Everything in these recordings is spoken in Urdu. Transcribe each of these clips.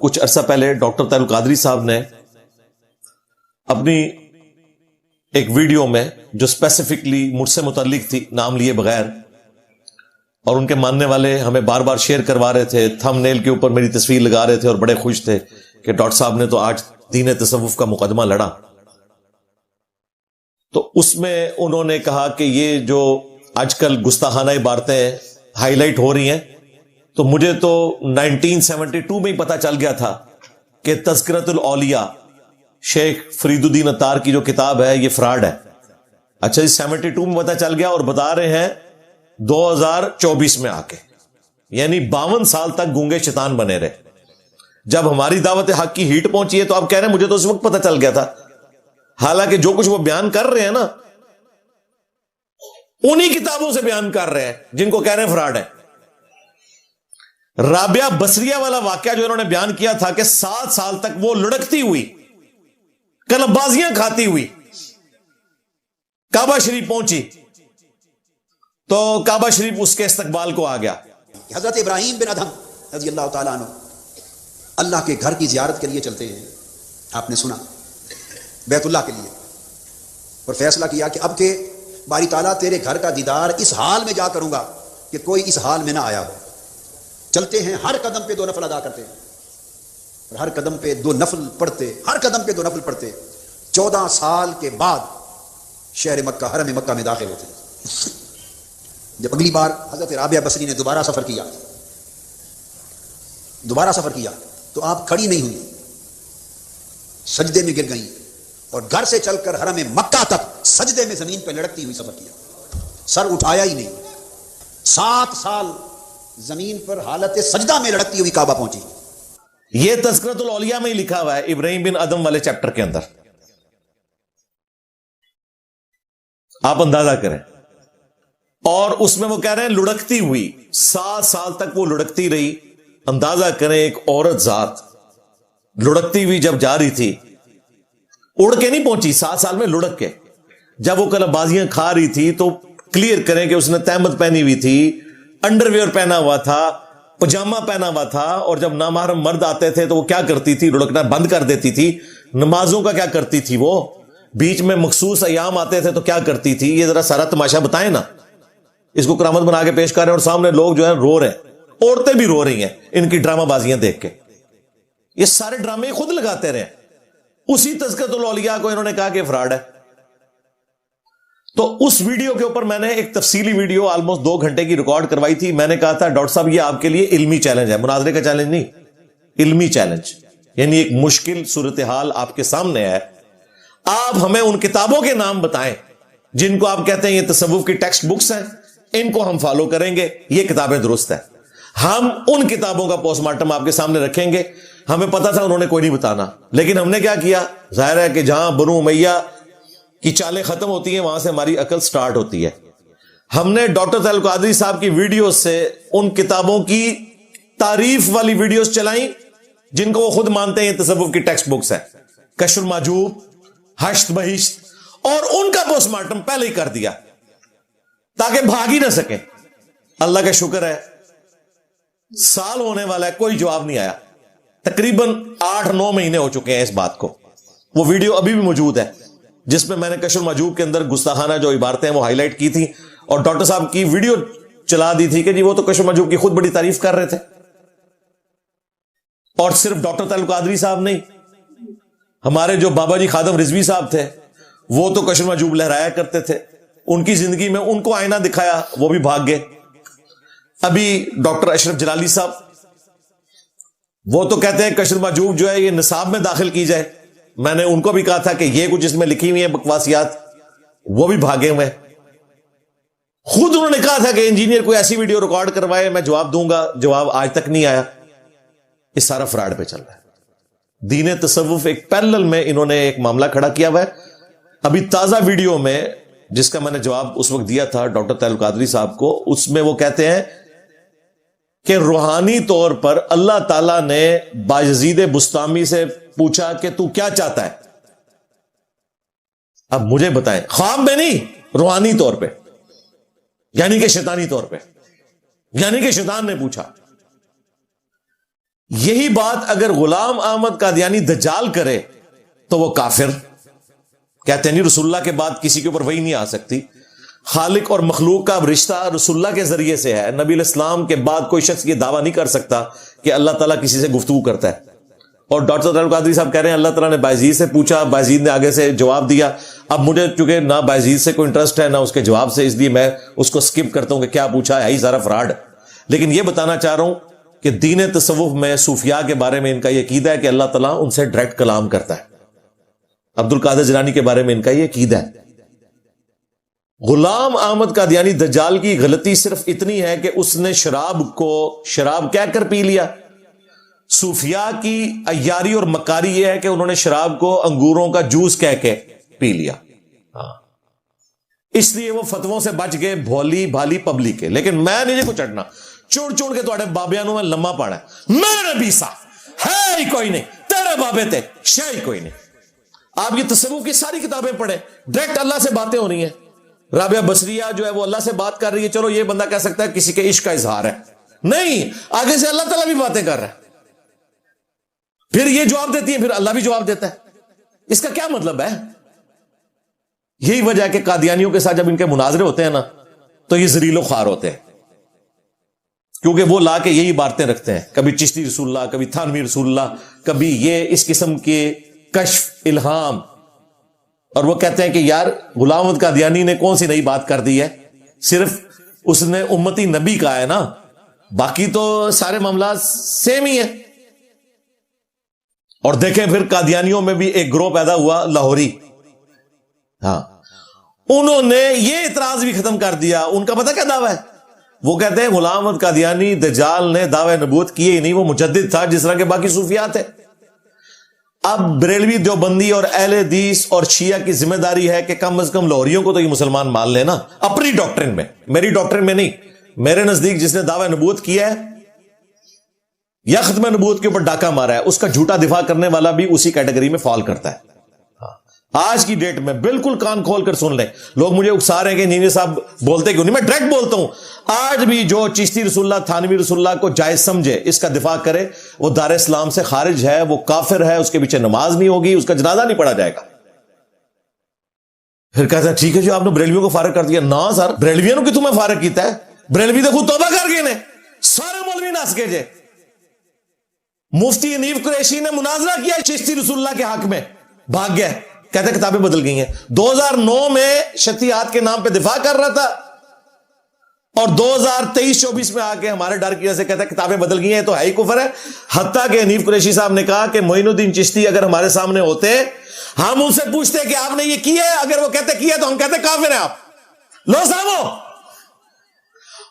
کچھ عرصہ پہلے ڈاکٹر طاہر القادری صاحب نے اپنی ایک ویڈیو میں جو اسپیسیفکلی مجھ سے متعلق تھی نام لیے بغیر، اور ان کے ماننے والے ہمیں بار بار شیئر کروا رہے تھے، تھم نیل کے اوپر میری تصویر لگا رہے تھے اور بڑے خوش تھے کہ ڈاکٹر صاحب نے تو آج دین تصوف کا مقدمہ لڑا. تو اس میں انہوں نے کہا کہ یہ جو آج کل گستاخانہ عبارتیں ہائی لائٹ ہو رہی ہیں، تو مجھے تو 1972 میں ہی پتا چل گیا تھا کہ تذکرۃ الاولیاء شیخ فرید الدین عطار کی جو کتاب ہے یہ فراڈ ہے. اچھا جی، 72 میں پتا چل گیا اور بتا رہے ہیں 2024 میں آ کے، یعنی 52 سال تک گونگے شیطان بنے رہے. جب ہماری دعوت حق کی ہیٹ پہنچی ہے تو آپ کہہ رہے ہیں مجھے تو اس وقت پتا چل گیا تھا، حالانکہ جو کچھ وہ بیان کر رہے ہیں نا انہی کتابوں سے بیان کر رہے ہیں جن کو کہہ رہے ہیں فراڈ ہے. رابعہ بصریہ والا واقعہ جو انہوں نے بیان کیا تھا کہ 7 سال تک وہ لڑکتی ہوئی، کلب بازیاں کھاتی ہوئی کعبہ شریف پہنچی تو کعبہ شریف اس کے استقبال کو آ گیا. حضرت ابراہیم بن ادہم رضی اللہ تعالیٰ عنہ اللہ کے گھر کی زیارت کے لیے چلتے ہیں، آپ نے سنا، بیت اللہ کے لیے، اور فیصلہ کیا کہ اب کہ باری تعالیٰ تیرے گھر کا دیدار اس حال میں جا کروں گا کہ کوئی اس حال میں نہ آیا ہو. چلتے ہیں، ہر قدم پہ 2 نفل ادا کرتے ہیں، اور ہر قدم پہ 2 نفل پڑھتے، ہر قدم پہ 2 نفل پڑھتے. 14 سال کے بعد شہر مکہ، حرم مکہ میں داخل ہوتے ہیں. جب اگلی بار حضرت رابعہ بصری نے دوبارہ سفر کیا تو آپ کھڑی نہیں ہوئی، سجدے میں گر گئیں، اور گھر سے چل کر حرم مکہ تک سجدے میں زمین پہ لڑکتی ہوئی سفر کیا، سر اٹھایا ہی نہیں. 7 سال زمین پر حالت سجدہ میں لڑکتی ہوئی کعبہ پہنچی. یہ تذکرۃ الاولیاء میں ہی لکھا ہوا ہے ابراہیم بن ادم والے چیپٹر کے اندر. آپ اندازہ کریں، اور اس میں وہ کہہ رہے ہیں لڑکتی ہوئی، 7 سال تک وہ لڑکتی رہی. اندازہ کریں ایک عورت ذات لڑکتی ہوئی جب جا رہی تھی، اڑ کے نہیں پہنچی، 7 سال میں لڑک کے. جب وہ کلب بازیاں کھا رہی تھی تو کلیئر کریں کہ اس نے تہمت پہنی ہوئی تھی، انڈر ویئر پہنا ہوا تھا، پجامہ پہنا ہوا تھا، اور جب نامحرم مرد آتے تھے تو وہ کیا کرتی تھی؟ لڑکنا بند کر دیتی تھی. نمازوں کا کیا کرتی تھی؟ وہ بیچ میں مخصوص ایام آتے تھے تو کیا کرتی تھی؟ یہ ذرا سارا تماشا بتائیں نا. اس کو کرامت بنا کے پیش کر رہے ہیں اور سامنے لوگ جو ہیں رو رہے ہیں، عورتیں بھی رو رہی ہیں ان کی ڈرامہ بازیاں دیکھ کے. یہ سارے ڈرامے خود لگاتے رہے. اسی تذکرۃ الاولیاء کو انہوں نے کہا کہ فراڈ ہے. تو اس ویڈیو کے اوپر میں نے ایک تفصیلی ویڈیو آلموسٹ 2 گھنٹے کی ریکارڈ کروائی تھی. میں نے کہا تھا ڈاکٹر صاحب یہ آپ کے لیے علمی چیلنج ہے، مناظرے کا چیلنج نہیں، علمی چیلنج. یعنی ایک مشکل صورتحال آپ کے سامنے ہے، آپ ہمیں ان کتابوں کے نام بتائیں جن کو آپ کہتے ہیں یہ تصوف کی ٹیکسٹ بکس ہیں، ان کو ہم فالو کریں گے، یہ کتابیں درست ہیں. ہم ان کتابوں کا پوسٹ مارٹم آپ کے سامنے رکھیں گے. ہمیں پتا تھا انہوں نے کوئی نہیں بتانا، لیکن ہم نے کیا کیا؟ ظاہر ہے کہ جہاں بنو امیہ کی چالیں ختم ہوتی ہیں وہاں سے ہماری عقل سٹارٹ ہوتی ہے. ہم نے ڈاکٹر طاہر القادری صاحب کی ویڈیوز سے ان کتابوں کی تعریف والی ویڈیوز چلائیں جن کو وہ خود مانتے ہیں یہ تصوف کی ٹیکسٹ بکس ہیں، کشف المحجوب، حشت بہشت، اور ان کا پوسٹ مارٹم پہلے ہی کر دیا تاکہ بھاگ ہی نہ سکیں. اللہ کا شکر ہے سال ہونے والا ہے، کوئی جواب نہیں آیا. تقریباً 8-9 مہینے ہو چکے ہیں اس بات کو. وہ ویڈیو ابھی بھی موجود ہے جس میں نے کشف المحجوب کے اندر گستاخانہ جو عبارتیں ہیں وہ ہائی لائٹ کی تھی، اور ڈاکٹر صاحب کی ویڈیو چلا دی تھی کہ جی وہ تو کشف المحجوب کی خود بڑی تعریف کر رہے تھے. اور صرف ڈاکٹر طاہر القادری صاحب نہیں، ہمارے جو بابا جی خادم رضوی صاحب تھے وہ تو کشف المحجوب لہرایا کرتے تھے. ان کی زندگی میں ان کو آئینہ دکھایا، وہ بھی بھاگ گئے. ابھی ڈاکٹر اشرف جلالی صاحب وہ تو کہتے ہیں کشف المحجوب جو ہے یہ نصاب میں داخل کی جائے. میں نے ان کو بھی کہا تھا کہ یہ کچھ اس میں لکھی ہوئی ہیں بکواسیات، وہ بھی بھاگے ہوئے. خود انہوں نے کہا تھا کہ انجینئر کوئی ایسی ویڈیو ریکارڈ کروائے میں جواب دوں گا، جواب آج تک نہیں آیا. یہ سارا فراڈ پہ چل رہا ہے. دین تصوف ایک پیرلل میں انہوں نے ایک معاملہ کھڑا کیا ہوا ہے. ابھی تازہ ویڈیو میں جس کا میں نے جواب اس وقت دیا تھا ڈاکٹر طاہر القادری صاحب کو، اس میں وہ کہتے ہیں کہ روحانی طور پر اللہ تعالیٰ نے بایزید بستامی سے پوچھا کہ تو کیا چاہتا ہے. اب مجھے بتائیں، خواب میں نہیں، روحانی طور پہ، یعنی کہ شیطانی طور پہ، یعنی کہ شیطان نے پوچھا. یہی بات اگر غلام احمد قادیانی دجال کرے تو وہ کافر. کہتے ہیں نہیں رسول اللہ کے بعد کسی کے اوپر وحی نہیں آ سکتی. خالق اور مخلوق کا رشتہ رسول اللہ کے ذریعے سے ہے. نبی علیہ السلام کے بعد کوئی شخص یہ دعویٰ نہیں کر سکتا کہ اللہ تعالیٰ کسی سے گفتگو کرتا ہے. اور ڈاکٹر صاحب قادری صاحب کہہ رہے ہیں اللہ تعالیٰ نے بایزید سے پوچھا, بایزید نے آگے سے جواب دیا. اب مجھے چونکہ نہ بایزید سے کوئی انٹرسٹ ہے نہ اس کے جواب سے, اس لیے میں اس کو سکپ کرتا ہوں کہ کیا پوچھا ہے, ہی سارا فراڈ. لیکن یہ بتانا چاہ رہا ہوں کہ دین تصوف میں صوفیاء کے بارے میں ان کا یہ عقیدہ ہے کہ اللہ تعالیٰ ان سے ڈائریکٹ کلام کرتا ہے. عبد القادر جیلانی کے بارے میں ان کا یہ عقیدہ ہے. غلام احمد قادیانی دجال کی غلطی صرف اتنی ہے کہ اس نے شراب کو شراب کہہ کر پی لیا. صوفیاء کی عیاری اور مکاری یہ ہے کہ انہوں نے شراب کو انگوروں کا جوس کہہ کے پی لیا. اس لیے وہ فتووں سے بچ گئے بھولی بھالی پبلک کے. لیکن میں نہیں کو چڑھنا چوڑ چوڑ کے تھوڑے بابیانوں میں لمبا پاڑا ہے. میں نبی سا ہے ہی کوئی نہیں, تیرے بابے تھے شے ہی کوئی نہیں. آپ یہ تصوف کی ساری کتابیں پڑھیں, ڈائریکٹ اللہ سے باتیں ہو رہی ہیں. رابعہ بصریہ جو ہے وہ اللہ سے بات کر رہی ہے, چلو یہ بندہ کہہ سکتا ہے کسی کے عشق کا اظہار ہے. نہیں, آگے سے اللہ تعالیٰ بھی باتیں کر رہا ہے. پھر یہ جواب دیتی ہے, پھر اللہ بھی جواب دیتا ہے. اس کا کیا مطلب ہے؟ یہی وجہ ہے کہ قادیانیوں کے ساتھ جب ان کے مناظرے ہوتے ہیں نا تو یہ ذلیل و خوار ہوتے ہیں, کیونکہ وہ لا کے یہی باتیں رکھتے ہیں. کبھی چشتی رسول اللہ, کبھی تھانوی رسول اللہ, کبھی یہ اس قسم کے کشف الہام. اور وہ کہتے ہیں کہ یار غلام احمد قادیانی نے کون سی نئی بات کر دی ہے, صرف اس نے امتی نبی کہا ہے نا, باقی تو سارے معاملات سیم ہی ہیں. اور دیکھیں پھر قادیانیوں میں بھی ایک گروہ پیدا ہوا لاہوری, ہاں انہوں نے یہ اعتراض بھی ختم کر دیا. ان کا پتہ کیا دعویٰ ہے؟ وہ کہتے ہیں غلام احمد قادیانی دجال نے دعوی نبوت کیے ہی نہیں, وہ مجدد تھا جس طرح کے باقی صوفیاء تھے. اب بریلوی دیوبندی اور اہل حدیث اور شیعہ کی ذمہ داری ہے کہ کم از کم لاہوریوں کو تو یہ مسلمان مان لینا اپنی ڈاکٹرن میں, میری ڈاکٹرن میں نہیں. میرے نزدیک جس نے دعوی نبوت کیا ہے یا ختم نبوت کے اوپر ڈاکہ مارا ہے, اس کا جھوٹا دفاع کرنے والا بھی اسی کیٹیگری میں فال کرتا ہے. آج کی ڈیٹ میں بالکل کان کھول کر سن لیں. لوگ مجھے اکسا رہے ہیں کہ انجینئر صاحب بولتے کیوں نہیں, میں ڈائریکٹ بولتا ہوں. آج بھی جو چشتی رسول اللہ تھانوی رسول اللہ کو جائز سمجھے اس کا دفاع کرے, وہ دار اسلام سے خارج ہے, وہ کافر ہے, اس کے پیچھے نماز نہیں ہوگی, اس کا جنازہ نہیں پڑھا جائے گا. پھر کہتا ہے ٹھیک ہے جو آپ نے بریلویوں کو فارغ کر دیا. نہ سر, بریلویوں کی تمہیں فارغ کیتا ہے, بریلوی تو خود توبہ کر گئے نے, سارے مولوی ناس کے جے. مفتی انیف قریشی نے مناظرہ کیا چشتی رسول اللہ کے حق میں, بھاگ گیا. کہتے ہیں کتابیں بدل گئی ہیں. 2009 میں شتیات کے نام پہ دفاع کر رہا تھا اور 2023-24 میں آ کے ہمارے ڈر کی وجہ سے کہتا ہے کتابیں بدل گئی ہیں, تو ہے ہی کفر ہے. حتیٰ کہ انیف قریشی صاحب نے کہا کہ معین الدین چشتی اگر ہمارے سامنے ہوتے ہم ان سے پوچھتے کہ آپ نے یہ کیا ہے, اگر وہ کہتے کیا تو ہم کہتے کافر ہیں آپ, لو صاحبو.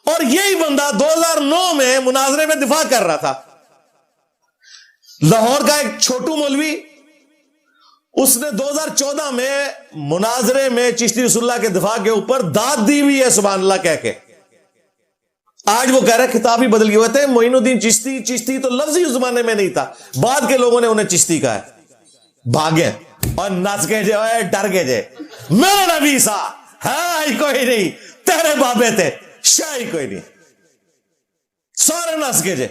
اور یہی بندہ 2009 میں مناظرے میں دفاع کر رہا تھا. لاہور کا ایک چھوٹو مولوی, اس نے 2014 میں مناظرے میں چشتی رسول اللہ کے دفاع کے اوپر داد دی ہوئی ہے سبحان اللہ کہہ کے. آج وہ کہہ رہے کتاب ہی بدل گئے ہوئے تھے. معین الدین چشتی, چشتی تو لفظ ہی اس زمانے میں نہیں تھا, بعد کے لوگوں نے انہیں چشتی کہا ہے. بھاگے اور نس کے جو ہے ڈر کے جے, میرا نبی سا ہے کوئی نہیں, تیرے بابے تھے شاہی کوئی نہیں, سارے نس کے جے.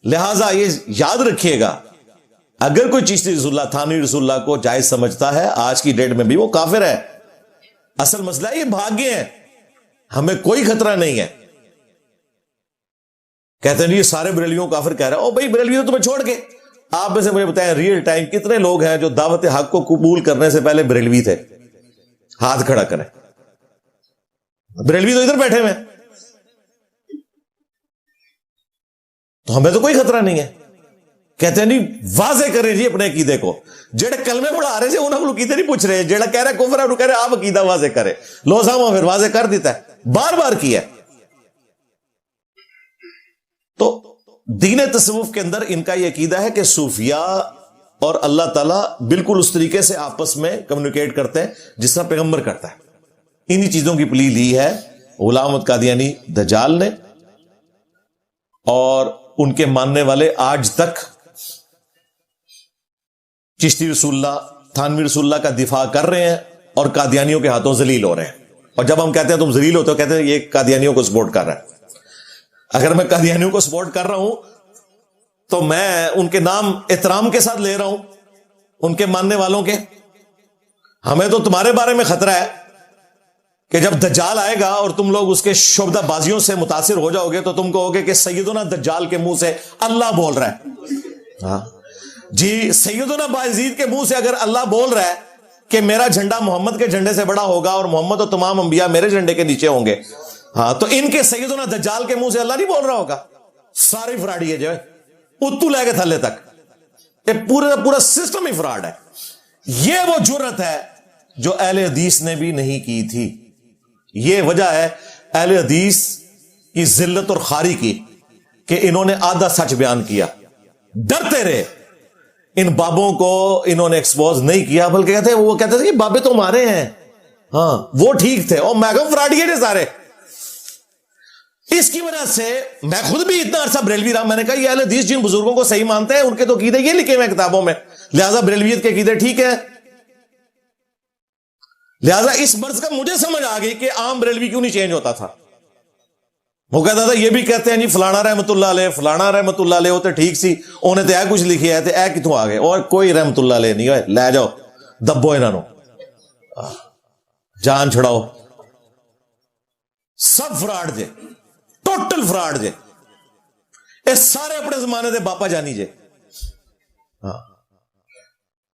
لہذا یہ یاد رکھیے گا, اگر کوئی چشتی رسول اللہ تھانوی رسول اللہ کو جائز سمجھتا ہے آج کی ڈیٹ میں بھی وہ کافر ہے. اصل مسئلہ ہے یہ بھاگ گئے ہیں, ہمیں کوئی خطرہ نہیں ہے. کہتے ہیں یہ سارے بریلویوں کو کافر کہہ رہا ہے. او بھائی بریلویوں تمہیں چھوڑ کے آپ میں سے مجھے بتائیں ریئل ٹائم کتنے لوگ ہیں جو دعوت حق کو قبول کرنے سے پہلے بریلوی تھے؟ ہاتھ کھڑا کریں. بریلوی تو ادھر بیٹھے ہوئے, تو ہمیں تو کوئی خطرہ نہیں ہے. کہتے ہیں نہیں واضح کریں جی اپنے عقیدے کو. جڑے کلمے پڑھا رہے تھے انہوں نے عقیدے نہیں پوچھ رہے, جڑا کہہ رہا ہے کفر ہے انہوں کہہ رہے آپ عقیدہ واضح کرے. لو سامو پھر واضح کر دیتا ہے, بار بار کیا. تو دین تصوف کے اندر ان کا یہ عقیدہ ہے کہ صوفیاء اور اللہ تعالیٰ بالکل اس طریقے سے آپس میں کمیونیکیٹ کرتے ہیں جس طرح پیغمبر کرتا ہے. انہی چیزوں کی پلی لی ہے غلام احمد قادیانی دجال نے, اور ان کے ماننے والے آج تک چشتی رسول اللہ تھانوی رسول اللہ کا دفاع کر رہے ہیں اور قادیانیوں کے ہاتھوں ذلیل ہو رہے ہیں. اور جب ہم کہتے ہیں تم ذلیل ہوتے ہو, کہتے ہیں یہ قادیانیوں کو سپورٹ کر رہا ہے. اگر میں قادیانیوں کو سپورٹ کر رہا ہوں تو میں ان کے نام احترام کے ساتھ لے رہا ہوں، ان کے ماننے والوں کے. ہمیں تو تمہارے بارے میں خطرہ ہے کہ جب دجال آئے گا اور تم لوگ اس کے شعبدہ بازیوں سے متاثر ہو جاؤ گے تو تم کہو گے کہ سیدنا دجال کے منہ سے اللہ بول رہا ہے. ہاں جی، سیدنا بايزيد کے منہ سے اگر اللہ بول رہا ہے کہ میرا جھنڈا محمد کے جھنڈے سے بڑا ہوگا اور محمد اور تمام انبیاء میرے جھنڈے کے نیچے ہوں گے، ہاں تو ان کے سیدنا دجال کے منہ سے اللہ نہیں بول رہا ہوگا؟ سارے فراڈی ہے جو اتو لے کے تھلے تک، یہ پورا سسٹم ہی فراڈ ہے. یہ وہ جرت ہے جو اہل حدیث نے بھی نہیں کی تھی. یہ وجہ ہے اہل حدیث کی ذلت اور خاری کی کہ انہوں نے آدھا سچ بیان کیا، ڈرتے رہے. ان بابوں کو انہوں نے ایکسپوز نہیں کیا، بلکہ وہ کہتے تھے کہ بابے تو ہمارے ہیں، ہاں وہ ٹھیک تھے، اور میں کہوں فراڈی ہے سارے. اس کی وجہ سے میں خود بھی اتنا عرصہ بریلوی رہا، میں نے کہا یہ اہل حدیث جن بزرگوں کو صحیح مانتے ہیں ان کے تو عقیدے یہ لکھے ہوئے ہیں کتابوں میں، لہذا بریلویت کے عقیدے ٹھیک ہے. لہذا اس مرض کا مجھے سمجھ آ گئی کہ عام بریلوی کیوں نہیں چینج ہوتا تھا. وہ کہتا تھا یہ بھی کہتے ہیں جی فلانا رحمت اللہ علیہ، فلانا رحمت اللہ علیہ، وہ تو ٹھیک سی، انہیں تو کچھ لکھی ہے، اے کتوں آ گئے، اور کوئی رحمت اللہ علیہ نہیں ہوئے، لے جاؤ دبو انہوں جان چھڑاؤ. سب فراڈ جے، ٹوٹل فراڈ جے، اے سارے اپنے زمانے دے باپا جانی جے. ہاں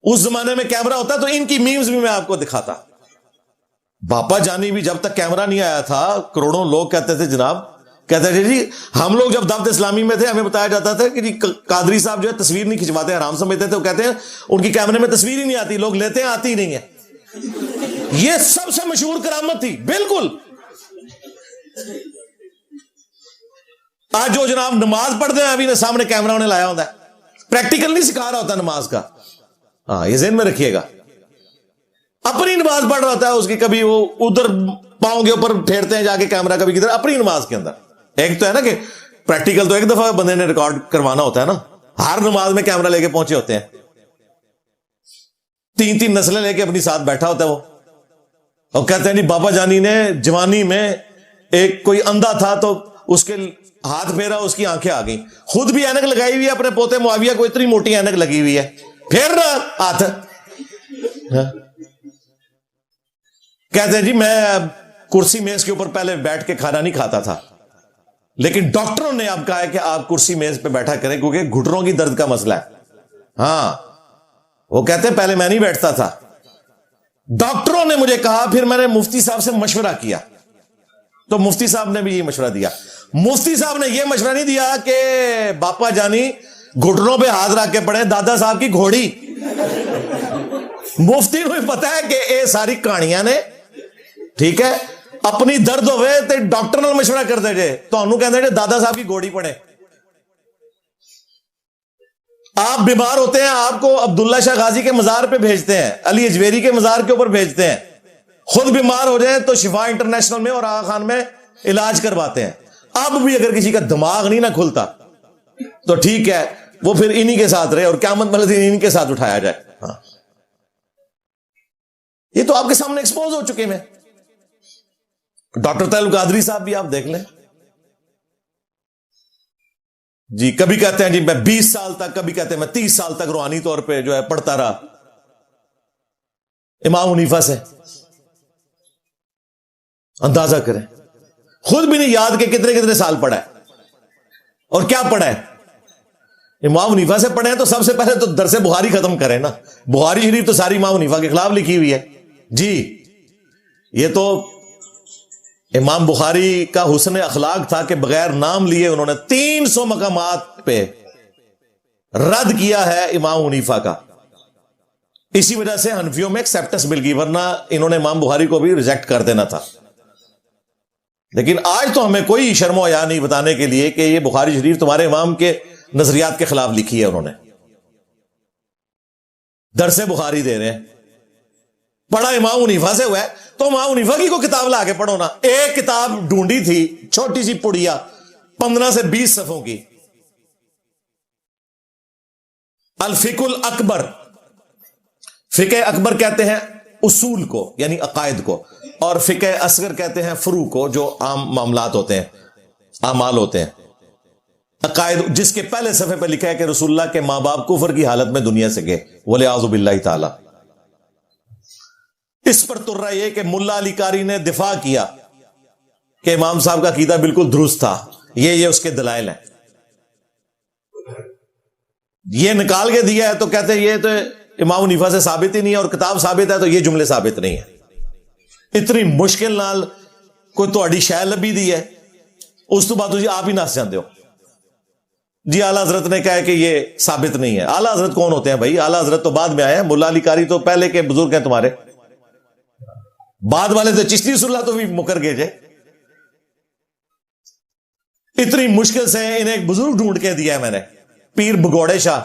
اس زمانے میں کیمرہ ہوتا تو ان کی میمز بھی میں آپ کو دکھاتا. باپا جانی بھی جب تک کیمرہ نہیں آیا تھا کروڑوں لوگ کہتے تھے جناب، کہتے تھے جی ہم لوگ جب دعوت اسلامی میں تھے ہمیں بتایا جاتا تھا کہ جی قادری صاحب جو ہے تصویر نہیں کھنچواتے، حرام سمجھتے تھے. وہ کہتے ہیں ان کی کیمرے میں تصویر ہی نہیں آتی، لوگ لیتے ہیں آتی ہی نہیں ہے. یہ سب سے مشہور کرامت تھی. بالکل آج جو جناب نماز پڑھتے ہیں ابھی سامنے کیمرہ انہیں لایا ہوتا ہے، پریکٹیکل نہیں سکھا رہا ہوتا نماز کا. ہاں یہ ذہن میں رکھیے گا. اپنی نماز پڑھ رہا ہوتا ہے اس کی، کبھی وہ ادھر پاؤں کے اوپر پھیرتے ہیں جا کے کیمرہ، کبھی کدھر، اپنی نماز کے اندر. ایک تو ہے نا کہ پریکٹیکل تو ایک دفعہ بندے نے ریکارڈ کروانا ہوتا ہے نا، ہر نماز میں کیمرہ لے کے پہنچے ہوتے ہیں، 3 نسلیں لے کے اپنی ساتھ بیٹھا ہوتا ہے وہ، اور کہتے ہیں جی بابا جانی نے جوانی میں ایک کوئی اندھا تھا تو اس کے ہاتھ پھیرا، اس کی آنکھیں آ گئیں. خود بھی اینک لگائی ہوئی ہے، اپنے پوتے معاویہ کو اتنی موٹی اینک لگی ہوئی ہے، پھیر رہا ہاتھ. کہتے ہیں جی میں کرسی میز کے اوپر پہلے بیٹھ کے کھانا نہیں کھاتا تھا، لیکن ڈاکٹروں نے اب کہا ہے کہ آپ کرسی میز پہ بیٹھا کریں کیونکہ گھٹنوں کی درد کا مسئلہ ہے. ہاں وہ کہتے ہیں پہلے میں نہیں بیٹھتا تھا، ڈاکٹروں نے مجھے کہا، پھر میں نے مفتی صاحب سے مشورہ کیا تو مفتی صاحب نے بھی یہ مشورہ دیا. مفتی صاحب نے یہ مشورہ نہیں دیا کہ باپا جانی گھٹنوں پہ ہاتھ رکھ کے پڑھے دادا صاحب کی گھوڑی. مفتی کو پتا ہے کہ یہ ساری کہانیاں نے، ٹھیک ہے، اپنی درد ہوئے تو ڈاکٹر نال مشورہ کرتے جے، تو انہوں کہتے ہیں دادا صاحب کی گھوڑی پڑھے. آپ بیمار ہوتے ہیں، آپ کو عبداللہ شاہ غازی کے مزار پہ بھیجتے ہیں، علی اجویری کے مزار کے اوپر بھیجتے ہیں. خود بیمار ہو جائیں تو شفا انٹرنیشنل میں اور آغا خان میں علاج کرواتے ہیں. اب بھی اگر کسی کا دماغ نہیں نہ کھلتا تو ٹھیک ہے، وہ پھر انہی کے ساتھ رہے اور قیامت والے دن انہی کے ساتھ اٹھایا جائے. ہاں یہ تو آپ کے سامنے ایکسپوز ہو چکے ہیں. ڈاکٹر طیب القادری صاحب بھی آپ دیکھ لیں جی، کبھی کہتے ہیں جی میں 20 سال تک، کبھی کہتے ہیں میں 30 سال تک روحانی طور پہ جو ہے پڑھتا رہا امام حنیفہ سے. اندازہ کریں، خود بھی نہیں یاد کہ کتنے سال پڑھا ہے اور کیا پڑھا ہے. امام حنیفہ سے پڑھے ہیں تو سب سے پہلے تو درس بخاری ختم کریں نا. بخاری شریف تو ساری امام حنیفہ کے خلاف لکھی ہوئی ہے جی. یہ تو امام بخاری کا حسن اخلاق تھا کہ بغیر نام لیے انہوں نے 300 مقامات پہ رد کیا ہے امام حنیفہ کا. اسی وجہ سے حنفیوں میں ایکسیپٹنس مل گئی، ورنہ انہوں نے امام بخاری کو بھی ریجیکٹ کر دینا تھا. لیکن آج تو ہمیں کوئی شرم و حیا نہیں بتانے کے لیے کہ یہ بخاری شریف تمہارے امام کے نظریات کے خلاف لکھی ہے. انہوں نے درس بخاری دے رہے ہیں، پڑھا امام حنیفہ سے ہوا ہے تو امام حنیفہ کی کو کتاب لا کے پڑھو نا. ایک کتاب ڈھونڈی تھی چھوٹی سی پڑیا 15 سے 20 صفحوں کی، الفقہ الاکبر. فقہ اکبر کہتے ہیں اصول کو یعنی عقائد کو، اور فقہ اصغر کہتے ہیں فروع کو جو عام معاملات ہوتے ہیں، اعمال ہوتے ہیں. عقائد جس کے پہلے صفحے پہ لکھا ہے کہ رسول اللہ کے ماں باپ کفر کی حالت میں دنیا سے گئے، وَلِعَاذُ بِاللَّهِ تعالی۔ اس پر تر رہا یہ کہ ملا علی قاری نے دفاع کیا کہ امام صاحب کا عقیدہ بالکل درست تھا، یہ اس کے دلائل ہیں، یہ نکال کے دیا ہے تو کہتے ہیں یہ تو امام حنیفہ سے ثابت ہی نہیں ہے، اور کتاب ثابت ہے تو یہ جملے ثابت نہیں ہے۔ اتنی مشکل نال کوئی تہاڈی شے لبھی دی ہے، اس تو بعد آپ ہی نس جاندے ہو جی اعلیٰ حضرت نے کہا کہ یہ ثابت نہیں ہے۔ اعلیٰ حضرت کون ہوتے ہیں بھائی؟ اعلیٰ حضرت تو بعد میں آئے ہیں، ملا علی قاری تو پہلے کے بزرگ ہیں تمہارے، بعد والے تو چشتی رسول اللہ تو بھی مکر گئے جے۔ اتنی مشکل سے انہیں ایک بزرگ ڈھونڈ کے دیا ہے میں نے، پیر بگوڑے شاہ،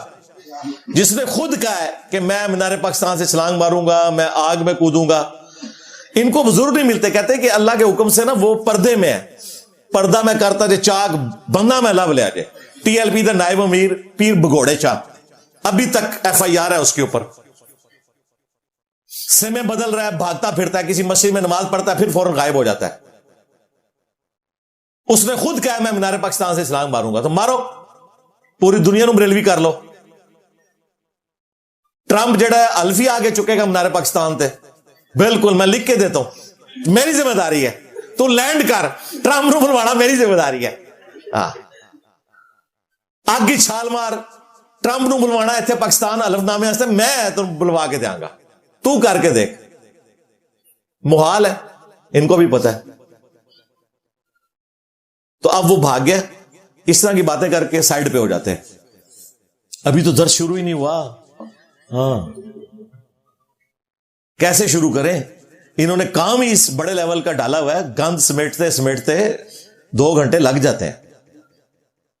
جس نے خود کہا ہے کہ میں مینار پاکستان سے چھلانگ ماروں گا، میں آگ میں کودوں گا۔ ان کو بزرگ نہیں ملتے، کہتے کہ اللہ کے حکم سے نا وہ پردے میں ہے، پردہ میں کرتا جے چاک بندہ میں لب لیا جے۔ ٹی ایل پی دا نائب امیر پیر بگوڑے شاہ، ابھی تک ایف آئی آر ہے اس کے اوپر، سمے بدل رہا ہے، بھاگتا پھرتا ہے، کسی مسجد میں نماز پڑھتا ہے پھر فوراً غائب ہو جاتا ہے۔ اس نے خود کہا میں مینار پاکستان سے چھلانگ ماروں گا، تو مارو، پوری دنیا نو بریلوی کر لو۔ ٹرمپ جڑا ہے الفی آگے چکے گا مینار پاکستان تے، بالکل میں لکھ کے دیتا ہوں، میری ذمہ داری ہے، تو لینڈ کر، ٹرمپ نو بلوانا میری ذمہ داری ہے۔ ہاں آگ کی چھال مار، ٹرمپ نو بلوانا اتنے پاکستان حلف نامے واسطے میں تو بلوا کے دیا گا، تو کر کے دیکھ، محال ہے، ان کو بھی پتا ہے۔ تو اب وہ بھاگ گیا، اس طرح کی باتیں کر کے سائڈ پہ ہو جاتے ہیں۔ ابھی تو درس شروع ہی نہیں ہوا، ہاں کیسے شروع کریں؟ انہوں نے کام ہی اس بڑے لیول کا ڈالا ہوا ہے، گند سمیٹتے سمیٹتے 2 گھنٹے لگ جاتے ہیں،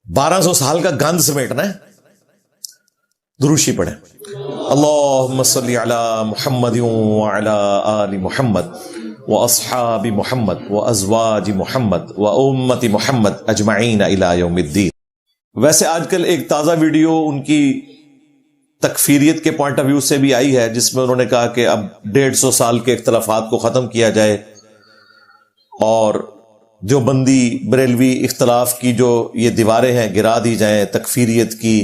1200 سال کا گند سمیٹنا ہے۔ دروشی پڑھیں، اللہم صلی علی محمد وعلی آل محمد واصحاب محمد وازواج محمد وامت محمد اجمعین الی یوم الدین۔ ویسے آج کل ایک تازہ ویڈیو ان کی تکفیریت کے پوائنٹ آف ویو سے بھی آئی ہے، جس میں انہوں نے کہا کہ اب 150 سال کے اختلافات کو ختم کیا جائے، اور جو بندی بریلوی اختلاف کی جو یہ دیواریں ہیں گرا دی جائیں، تکفیریت کی،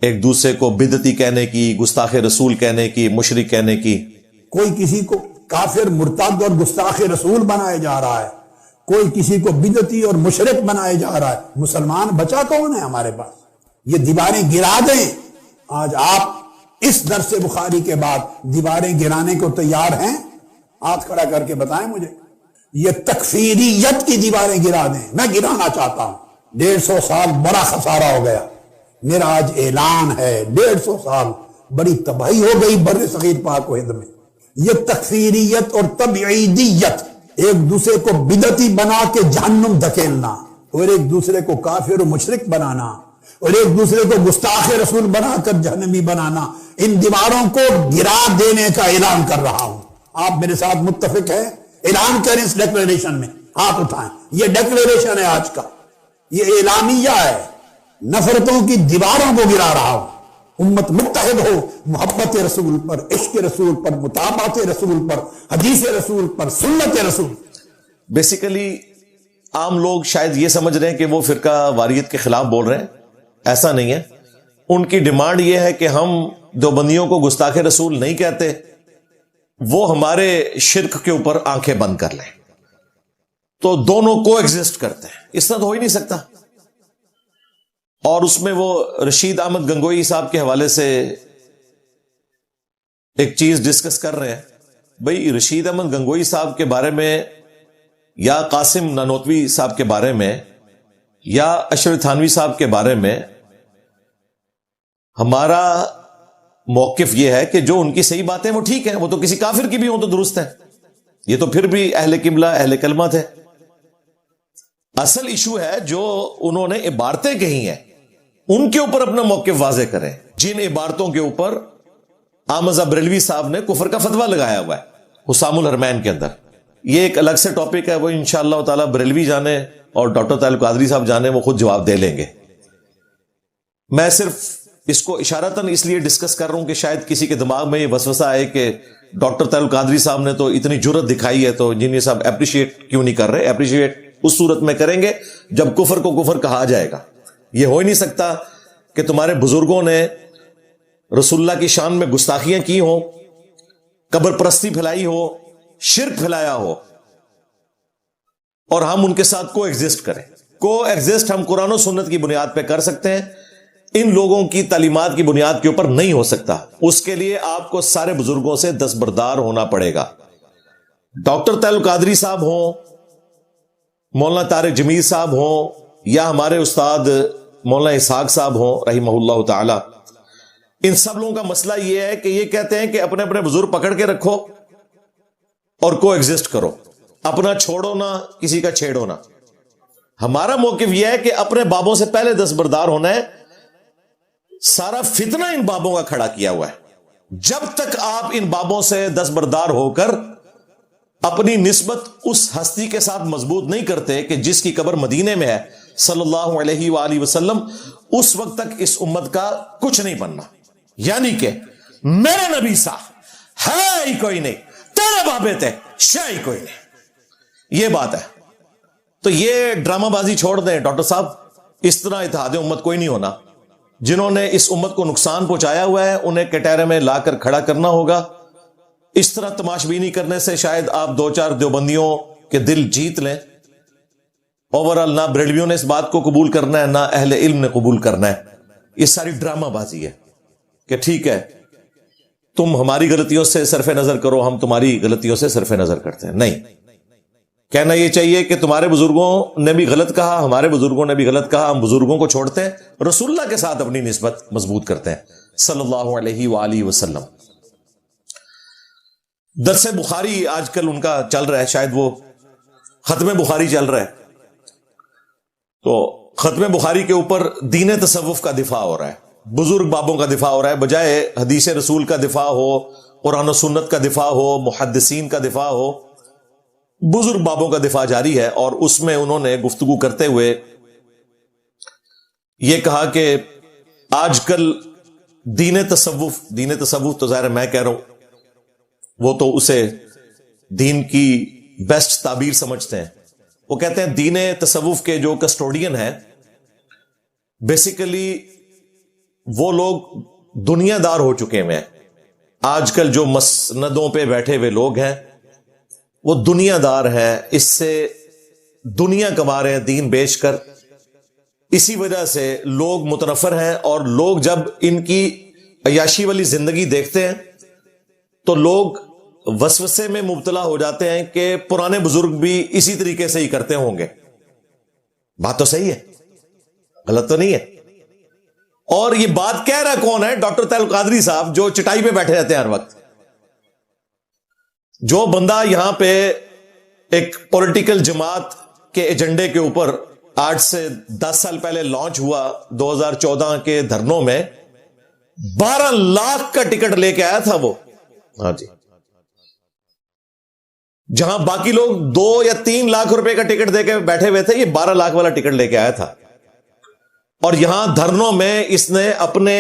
ایک دوسرے کو بدعتی کہنے کی، گستاخ رسول کہنے کی، مشرک کہنے کی۔ کوئی کسی کو کافر، مرتد اور گستاخ رسول بنائے جا رہا ہے، کوئی کسی کو بدعتی اور مشرک بنائے جا رہا ہے۔ مسلمان بچا کون ہے ہمارے پاس؟ یہ دیواریں گرا دیں۔ آج آپ اس درس بخاری کے بعد دیواریں گرانے کو تیار ہیں؟ ہاتھ کھڑا کر کے بتائیں مجھے۔ یہ تکفیریت کی دیواریں گرا دیں، میں گرانا چاہتا ہوں۔ 150 سال بڑا خسارہ ہو گیا، میرا آج اعلان ہے، 150 سال بڑی تباہی ہو گئی بر صغیر پاک و ہند میں۔ یہ تکفیریت اور تبعیدیت، ایک دوسرے کو بدعتی بنا کے جہنم دھکیلنا، اور ایک دوسرے کو کافر و مشرک بنانا، اور ایک دوسرے کو گستاخ رسول بنا کر جہنمی بنانا، ان دیواروں کو گرا دینے کا اعلان کر رہا ہوں۔ آپ میرے ساتھ متفق ہیں؟ اعلان کریں اس ڈیکلیریشن میں، ہاتھ اٹھائیں۔ یہ ڈیکلیریشن ہے آج کا، یہ اعلامیہ ہے، نفرتوں کی دیواروں کو گرا رہا ہوں۔ امت متحد ہو محبت رسول پر، عشق رسول پر، مطابعت رسول پر، حدیث رسول پر، سنت رسول۔ بیسیکلی عام لوگ شاید یہ سمجھ رہے ہیں کہ وہ فرقہ واریت کے خلاف بول رہے ہیں، ایسا نہیں ہے۔ ان کی ڈیمانڈ یہ ہے کہ ہم دیوبندیوں کو گستاخ رسول نہیں کہتے، وہ ہمارے شرک کے اوپر آنکھیں بند کر لیں، تو دونوں کو ایگزسٹ کرتے ہیں، اس طرح تو ہو ہی نہیں سکتا۔ اور اس میں وہ رشید احمد گنگوئی صاحب کے حوالے سے ایک چیز ڈسکس کر رہے ہیں۔ بھئی رشید احمد گنگوئی صاحب کے بارے میں، یا قاسم نانوتوی صاحب کے بارے میں، یا اشرف تھانوی صاحب کے بارے میں ہمارا موقف یہ ہے کہ جو ان کی صحیح باتیں وہ ٹھیک ہیں، وہ تو کسی کافر کی بھی ہوں تو درست ہے، یہ تو پھر بھی اہل قبلہ اہل کلمہ تھے۔ اصل ایشو ہے جو انہوں نے عبارتیں کہی ہیں ان کے اوپر اپنا موقف واضح کریں۔ جن عبارتوں کے اوپر احمد بریلوی صاحب نے کفر کا فتویٰ لگایا ہوا ہے حسام الحرمین کے اندر، یہ ایک الگ سے ٹاپک ہے، وہ انشاءاللہ تعالی بریلوی جانے اور ڈاکٹر طاہر القادری صاحب جانے، وہ خود جواب دے لیں گے۔ میں صرف اس کو اشارتاً اس لیے ڈسکس کر رہا ہوں کہ شاید کسی کے دماغ میں یہ وسوسہ آئے کہ ڈاکٹر طاہر القادری صاحب نے تو اتنی جرت دکھائی ہے، تو انجینئر صاحب اپریشیٹ کیوں نہیں کر رہے؟ اپریشیٹ اس صورت میں کریں گے جب کفر کو کفر کہا جائے گا. یہ ہو ہی نہیں سکتا کہ تمہارے بزرگوں نے رسول اللہ کی شان میں گستاخیاں کی ہوں، قبر پرستی پھیلائی ہو، شرک پھیلایا ہو، اور ہم ان کے ساتھ کو ایگزسٹ کریں. کو ایگزسٹ ہم قرآن و سنت کی بنیاد پہ کر سکتے ہیں، ان لوگوں کی تعلیمات کی بنیاد کے اوپر نہیں ہو سکتا. اس کے لیے آپ کو سارے بزرگوں سے دستبردار ہونا پڑے گا. ڈاکٹر طاہر القادری صاحب ہوں، مولانا طارق جمیل صاحب ہوں، یا ہمارے استاد مولانا اسحاق صاحب ہوں رحمہ اللہ تعالی، ان سب لوگوں کا مسئلہ یہ ہے کہ یہ کہتے ہیں کہ اپنے اپنے بزرگ پکڑ کے رکھو اور کو ایگزسٹ کرو، اپنا چھوڑو نہ کسی کا چھیڑو نہ. ہمارا موقف یہ ہے کہ اپنے بابوں سے پہلے دستبردار ہونا ہے. سارا فتنہ ان بابوں کا کھڑا کیا ہوا ہے. جب تک آپ ان بابوں سے دستبردار ہو کر اپنی نسبت اس ہستی کے ساتھ مضبوط نہیں کرتے کہ جس کی قبر مدینے میں ہے صلی اللہ علیہ وآلہ وسلم، اس وقت تک اس امت کا کچھ نہیں بننا. یعنی کہ میرے نبی صاحب ہے ہی کوئی نہیں، تیرے بابے تھے شے ہی کوئی نہیں، یہ بات ہے. تو یہ ڈرامہ بازی چھوڑ دیں ڈاکٹر صاحب. اس طرح اتحاد امت کوئی نہیں ہونا. جنہوں نے اس امت کو نقصان پہنچایا ہوا ہے انہیں کٹہرے میں لا کر کھڑا کرنا ہوگا. اس طرح تماشبینی کرنے سے شاید آپ دو چار دیوبندیوں کے دل جیت لیں. اوورال نہ بریلویوں نے اس بات کو قبول کرنا ہے، نہ اہل علم نے قبول کرنا ہے. یہ ساری ڈرامہ بازی ہے کہ ٹھیک ہے تم ہماری غلطیوں سے صرف نظر کرو، ہم تمہاری غلطیوں سے صرف نظر کرتے ہیں. نہیں، کہنا یہ چاہیے کہ تمہارے بزرگوں نے بھی غلط کہا، ہمارے بزرگوں نے بھی غلط کہا، ہم بزرگوں کو چھوڑتے ہیں، رسول اللہ کے ساتھ اپنی نسبت مضبوط کرتے ہیں صلی اللہ علیہ وآلہ وسلم. درس بخاری آج کل ان کا چل رہا ہے، شاید وہ ختم بخاری چل رہا ہے، تو ختم بخاری کے اوپر دین تصوف کا دفاع ہو رہا ہے، بزرگ بابوں کا دفاع ہو رہا ہے. بجائے حدیث رسول کا دفاع ہو، قرآن و سنت کا دفاع ہو، محدثین کا دفاع ہو، بزرگ بابوں کا دفاع جاری ہے. اور اس میں انہوں نے گفتگو کرتے ہوئے یہ کہا کہ آج کل دین تصوف تو ظاہر میں کہہ رہا ہوں، وہ تو اسے دین کی بیسٹ تعبیر سمجھتے ہیں. وہ کہتے ہیں دین تصوف کے جو کسٹوڈین ہیں بیسیکلی وہ لوگ دنیا دار ہو چکے ہیں. آج کل جو مسندوں پہ بیٹھے ہوئے لوگ ہیں وہ دنیا دار ہیں، اس سے دنیا کما رہے ہیں دین بیچ کر. اسی وجہ سے لوگ متنفر ہیں، اور لوگ جب ان کی عیاشی والی زندگی دیکھتے ہیں تو لوگ وسوسے میں مبتلا ہو جاتے ہیں کہ پرانے بزرگ بھی اسی طریقے سے ہی کرتے ہوں گے. بات تو صحیح ہے، غلط تو نہیں ہے. اور یہ بات کہہ رہا کون ہے؟ ڈاکٹر طاہر القادری صاحب، جو چٹائی پہ بیٹھے رہتے ہیں ہر وقت. جو بندہ یہاں پہ ایک پولیٹیکل جماعت کے ایجنڈے کے اوپر 8 سے 10 سال پہلے لانچ ہوا 2014 کے دھرنوں میں 12 لاکھ کا ٹکٹ لے کے آیا تھا وہ. ہاں جی، جہاں باقی لوگ 2 یا 3 لاکھ روپے کا ٹکٹ دے کے بیٹھے ہوئے تھے، یہ 12 لاکھ والا ٹکٹ لے کے آیا تھا. اور یہاں دھرنوں میں اس نے اپنے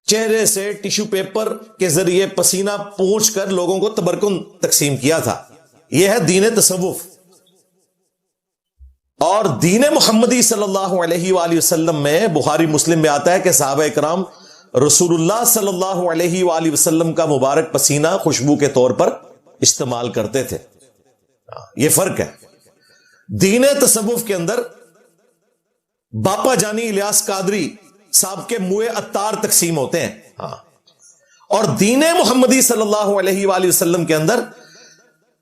چہرے سے ٹیشو پیپر کے ذریعے پسینہ پونچھ کر لوگوں کو تبرکن تقسیم کیا تھا. یہ ہے دین تصوف. اور دین محمدی صلی اللہ علیہ وآلہ وسلم میں بخاری مسلم میں آتا ہے کہ صحابہ کرام رسول اللہ صلی اللہ علیہ وآلہ وسلم کا مبارک پسینہ خوشبو کے طور پر استعمال کرتے تھے. یہ فرق ہے. دین تصوف کے اندر باپا جانی الیاس قادری صاحب کے موئے عطار تقسیم ہوتے ہیں. اور دین محمدی صلی اللہ علیہ وآلہ وسلم کے اندر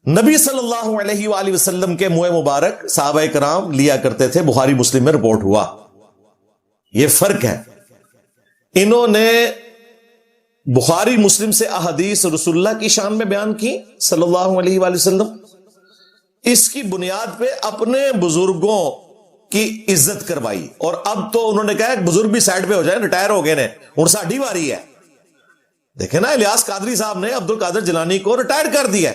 نبی صلی اللہ علیہ وآلہ وسلم کے موئے مبارک صحابہ کرام لیا کرتے تھے. بخاری مسلم میں رپورٹ ہوا. یہ فرق ہے. انہوں نے بخاری مسلم سے احادیث رسول اللہ کی شان میں بیان کی صلی اللہ علیہ وآلہ وسلم. اس کی بنیاد پہ اپنے بزرگوں کی عزت کروائی. اور اب تو انہوں نے کہا بزرگ بھی سائڈ پہ ہو جائے، ریٹائر ہو گئے نے، اور ساڈی واری ہے. دیکھیں نا، الیاس قادری صاحب نے عبد القادر جیلانی کو ریٹائر کر دیا.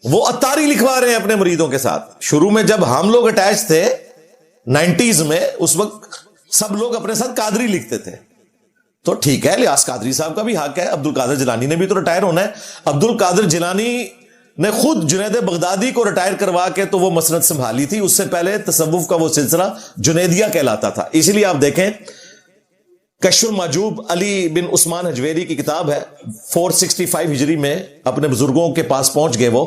وہ عطاری لکھوا رہے ہیں اپنے مریدوں کے ساتھ. شروع میں جب ہم لوگ اٹیچ تھے 90s میں، اس وقت سب لوگ اپنے ساتھ قادری لکھتے تھے. تو ٹھیک ہے، الیاس قادری صاحب کا بھی حق ہے. عبد القادر جیلانی نے بھی تو ریٹائر ہونا ہے. عبد القادر جیلانی نے خود جنید بغدادی کو ریٹائر کروا کے تو وہ مسند سنبھالی تھی. اس سے پہلے تصوف کا وہ سلسلہ جنیدیہ کہلاتا تھا. اسی لیے آپ دیکھیں کشف المحجوب علی بن عثمان حجویری کی کتاب ہے, 465 ہجری میں اپنے بزرگوں کے پاس پہنچ گئے وہ,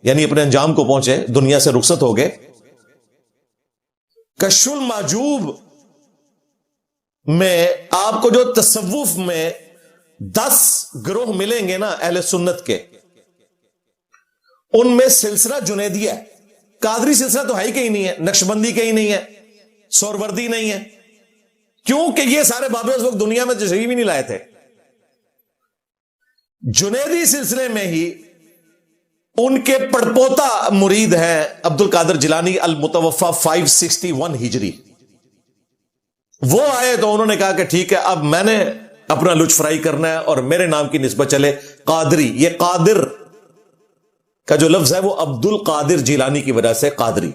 یعنی اپنے انجام کو پہنچے, دنیا سے رخصت ہو گئے. کشف المحجوب میں آپ کو جو تصوف میں 10 گروہ ملیں گے نا اہل سنت کے, ان میں سلسلہ جنیدیہ ہے. قادری سلسلہ تو ہے ہی کہیں نہیں ہے, نقشبندی کہیں نہیں ہے, سہروردی نہیں ہے, کیونکہ یہ سارے بابے اس وقت دنیا میں تشریف ہی نہیں لائے تھے. جنیدی سلسلے میں ہی ان کے پڑپوتا مرید ہیں عبد القادر جیلانی المتوفا 561 ہجری. وہ آئے تو انہوں نے کہا کہ ٹھیک ہے اب میں نے اپنا لچ فرائی کرنا ہے اور میرے نام کی نسبت چلے قادری. یہ قادر کا جو لفظ ہے وہ عبد القادر جیلانی کی وجہ سے قادری.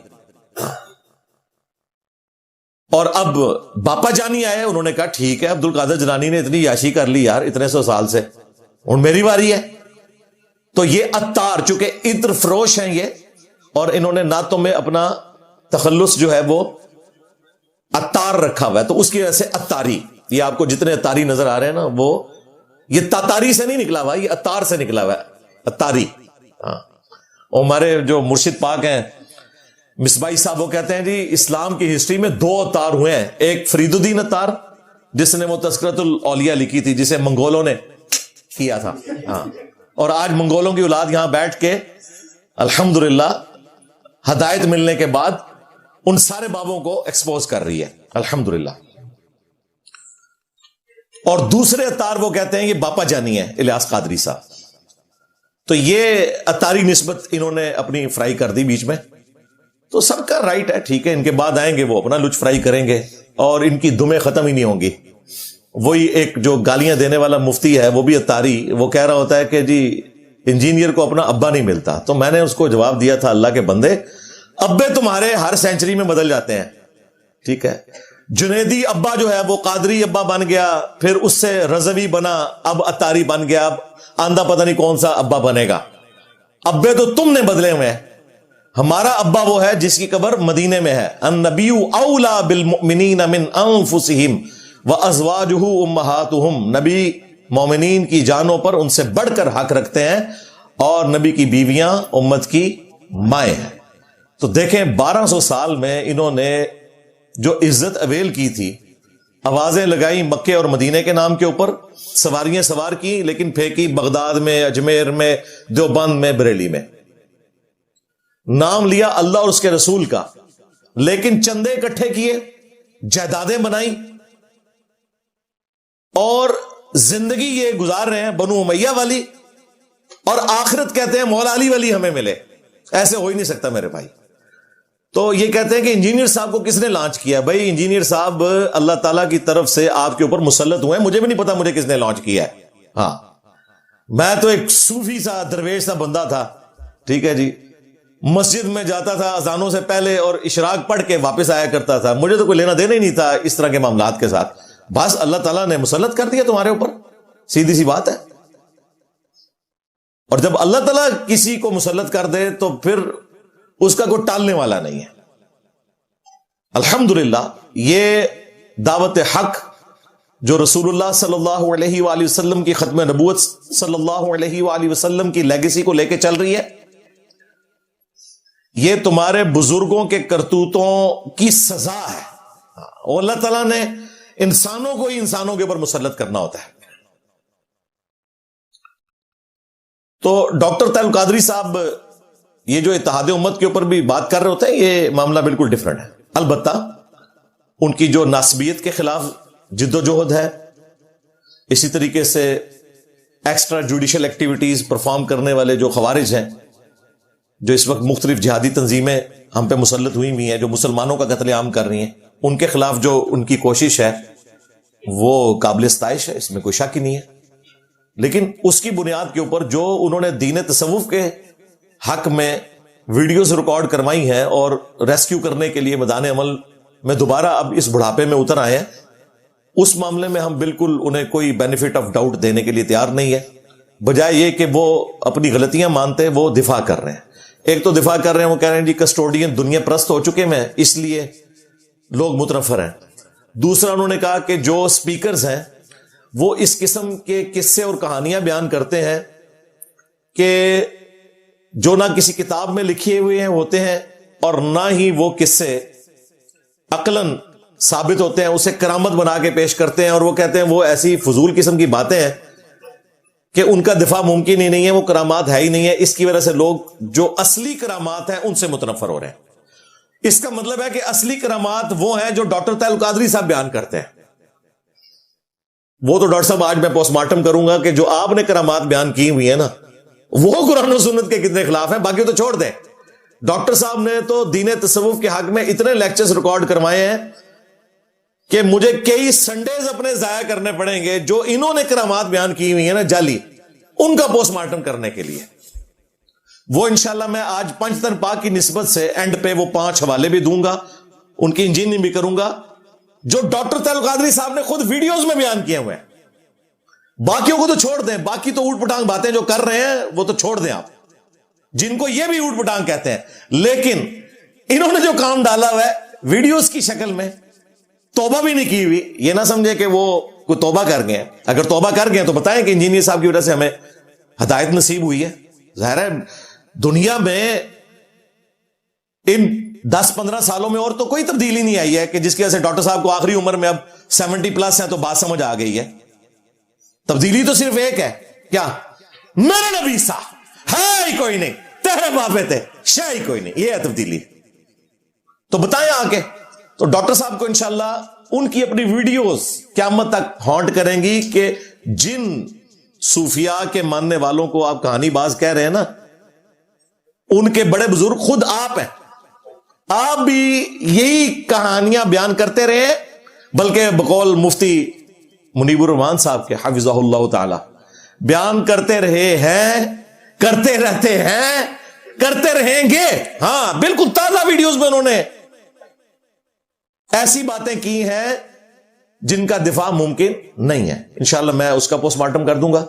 اور اب باپا جانی آئے, انہوں نے کہا ٹھیک ہے عبد القادر جیلانی نے اتنی یاشی کر لی یار اتنے 100 سال سے, اور میری باری ہے. تو یہ اتار, چونکہ عطر فروش ہیں یہ, اور انہوں نے نعتوں میں اپنا تخلص جو ہے وہ اتار رکھا ہوا ہے, تو اس کی وجہ سے اتاری. یہ آپ کو جتنے اتاری نظر آ رہے ہیں نا وہ یہ تاتاری سے نہیں نکلا ہوا, یہ اتار سے نکلا ہوا ہے, اتاری. ہاں, اور ہمارے جو مرشد پاک ہیں مصباحی صاحب وہ کہتے ہیں جی اسلام کی ہسٹری میں 2 اتار ہوئے ہیں. ایک فرید الدین اتار جس نے وہ تذکرۃ الاولیاء لکھی تھی جسے منگولوں نے کیا تھا. ہاں, اور آج منگولوں کی اولاد یہاں بیٹھ کے الحمدللہ ہدایت ملنے کے بعد ان سارے بابوں کو ایکسپوز کر رہی ہے الحمدللہ. اور دوسرے اتار وہ کہتے ہیں یہ باپا جانی ہے الیاس قادری صاحب. تو یہ اتاری نسبت انہوں نے اپنی فرائی کر دی بیچ میں. تو سب کا رائٹ ہے, ٹھیک ہے, ان کے بعد آئیں گے وہ اپنا لچ فرائی کریں گے اور ان کی دمیں ختم ہی نہیں ہوں گی. وہی ایک جو گالیاں دینے والا مفتی ہے وہ بھی اتاری, وہ کہہ رہا ہوتا ہے کہ جی انجینئر کو اپنا ابا نہیں ملتا. تو میں نے اس کو جواب دیا تھا اللہ کے بندے ابے تمہارے ہر سینچری میں بدل جاتے ہیں, ٹھیک ہے. جنیدی ابا جو ہے وہ قادری ابا بن گیا, پھر اس سے رضوی بنا, اب اتاری بن گیا, اب آندہ پتہ نہیں کون سا ابا بنے گا. ابے تو تم نے بدلے ہوئے ہیں. ہمارا ابا وہ ہے جس کی قبر مدینے میں ہے. النبی اولا بالمؤمنین من انفسہم وازواجہ امہاتہم, نبی مومنین کی جانوں پر ان سے بڑھ کر حق رکھتے ہیں, اور نبی کی بیویاں امت کی مائیں ہیں. تو دیکھیں 1200 سال میں انہوں نے جو عزت اویل کی تھی, آوازیں لگائی مکے اور مدینے کے نام کے اوپر, سواریاں سوار کی, لیکن پھینکی بغداد میں, اجمیر میں, دیوبند میں, بریلی میں. نام لیا اللہ اور اس کے رسول کا, لیکن چندے اکٹھے کیے, جائیدادیں بنائی, اور زندگی یہ گزار رہے ہیں بنو امیہ والی, اور آخرت کہتے ہیں مولا علی والی ہمیں ملے. ایسے ہو ہی نہیں سکتا میرے بھائی. تو یہ کہتے ہیں کہ انجینئر صاحب کو کس نے لانچ کیا؟ بھائی انجینئر صاحب اللہ تعالیٰ کی طرف سے آپ کے اوپر مسلط ہوئے ہیں, مجھے بھی نہیں پتا مجھے کس نے لانچ کیا ہے. ہاں, میں تو ایک صوفی سا درویش سا بندہ تھا, ٹھیک ہے جی, مسجد میں جاتا تھا اذانوں سے پہلے اور اشراق پڑھ کے واپس آیا کرتا تھا. مجھے تو کوئی لینا دینا ہی نہیں تھا اس طرح کے معاملات کے ساتھ. بس اللہ تعالیٰ نے مسلط کر دیا تمہارے اوپر, سیدھی سی بات ہے. اور جب اللہ تعالیٰ کسی کو مسلط کر دے تو پھر اس کا کوئی ٹالنے والا نہیں ہے. الحمدللہ یہ دعوت حق جو رسول اللہ صلی اللہ علیہ وآلہ وسلم کی ختم نبوت صلی اللہ علیہ وآلہ وسلم کی لیگیسی کو لے کے چل رہی ہے, یہ تمہارے بزرگوں کے کرتوتوں کی سزا ہے. اور اللہ تعالیٰ نے انسانوں کو ہی انسانوں کے اوپر مسلط کرنا ہوتا ہے. تو ڈاکٹر طاہر القادری صاحب یہ جو اتحاد امت کے اوپر بھی بات کر رہے ہوتے ہیں, یہ معاملہ بالکل ڈیفرنٹ ہے. البتہ ان کی جو ناسبیت کے خلاف جد و جہد ہے, اسی طریقے سے ایکسٹرا جوڈیشل ایکٹیویٹیز پرفارم کرنے والے جو خوارج ہیں, جو اس وقت مختلف جہادی تنظیمیں ہم پہ مسلط ہوئی ہوئی ہیں, جو مسلمانوں کا قتل عام کر رہی ہیں, ان کے خلاف جو ان کی کوشش ہے وہ قابل ستائش ہے, اس میں کوئی شک ہی نہیں ہے. لیکن اس کی بنیاد کے اوپر جو انہوں نے دین تصوف کے حق میں ویڈیوز ریکارڈ کروائی ہیں اور ریسکیو کرنے کے لیے میدان عمل میں دوبارہ اب اس بڑھاپے میں اتر آئے ہیں, اس معاملے میں ہم بالکل انہیں کوئی بینیفٹ آف ڈاؤٹ دینے کے لیے تیار نہیں ہے. بجائے یہ کہ وہ اپنی غلطیاں مانتے وہ دفاع کر رہے ہیں. ایک تو دفاع کر رہے ہیں، وہ کہہ رہے ہیں جی کسٹوڈین دنیا پرست ہو چکے ہیں اس لیے لوگ متنفر ہیں. دوسرا انہوں نے کہا کہ جو سپیکرز ہیں وہ اس قسم کے قصے اور کہانیاں بیان کرتے ہیں کہ جو نہ کسی کتاب میں لکھے ہوئے ہیں ہوتے ہیں اور نہ ہی وہ قصے عقلاً ثابت ہوتے ہیں، اسے کرامت بنا کے پیش کرتے ہیں، اور وہ کہتے ہیں وہ ایسی فضول قسم کی باتیں ہیں کہ ان کا دفاع ممکن ہی نہیں ہے، وہ کرامات ہے ہی نہیں ہے. اس کی وجہ سے لوگ جو اصلی کرامات ہیں ان سے متنفر ہو رہے ہیں. اس کا مطلب ہے کہ اصلی کرامات وہ ہیں جو ڈاکٹر طاہر القادری صاحب بیان کرتے ہیں. وہ تو ڈاکٹر صاحب آج میں پوسٹ مارٹم کروں گا کہ جو آپ نے کرامات بیان کی ہوئی ہیں نا وہ قرآن و سنت کے کتنے خلاف ہیں، باقی تو چھوڑ دیں. ڈاکٹر صاحب نے تو دین تصوف کے حق میں اتنے لیکچرز ریکارڈ کروائے ہیں کہ مجھے کئی سنڈیز اپنے ضائع کرنے پڑیں گے جو انہوں نے کرامات بیان کی ہوئی ہیں نا جعلی، ان کا پوسٹ مارٹم کرنے کے لیے. وہ انشاءاللہ میں آج پنجتن پاک کی نسبت سے اینڈ پہ وہ 5 حوالے بھی دوں گا، ان کی انجینئرنگ بھی کروں گا جو ڈاکٹر طاہر القادری صاحب نے خود ویڈیوز میں بیان کیے ہوئے ہیں. باقیوں کو تو چھوڑ دیں، باقی تو اوٹ پٹانگ باتیں جو کر رہے ہیں وہ تو چھوڑ دیں آپ، جن کو یہ بھی اوٹ پٹانگ کہتے ہیں. لیکن انہوں نے جو کام ڈالا ہوا ہے ویڈیوز کی شکل میں، توبہ بھی نہیں کی ہوئی. یہ نہ سمجھے کہ وہ کوئی توبہ کر گئے ہیں، اگر توبہ کر گئے تو بتائیں کہ انجینئر صاحب کی وجہ سے ہمیں ہدایت نصیب ہوئی ہے. ظاہر ہے دنیا میں ان 10-15 سالوں میں اور تو کوئی تبدیلی نہیں آئی ہے کہ جس کی وجہ سے ڈاکٹر صاحب کو آخری عمر میں اب 70+ ہیں تو بات سمجھ آ گئی ہے. تبدیلی تو صرف ایک ہے، کیا؟ میرے نبی سا ہے ہی کوئی نہیں، تیرے باپے تھے شے ہی کوئی نہیں، یہ ہے تبدیلی. تو بتائیں آ کے. تو ڈاکٹر صاحب کو انشاءاللہ ان کی اپنی ویڈیوز قیامت تک ہانٹ کریں گی کہ جن صوفیاء کے ماننے والوں کو آپ کہانی باز کہہ رہے ہیں نا، ان کے بڑے بزرگ خود آپ ہیں. آپ بھی یہی کہانیاں بیان کرتے رہے، بلکہ بقول مفتی منیب الرحمان صاحب کے حفظہ اللہ تعالی بیان کرتے رہے ہیں، کرتے رہتے ہیں، کرتے رہیں گے. ہاں بالکل تازہ ویڈیوز میں انہوں نے ایسی باتیں کی ہیں جن کا دفاع ممکن نہیں ہے. انشاءاللہ میں اس کا پوسٹ مارٹم کر دوں گا.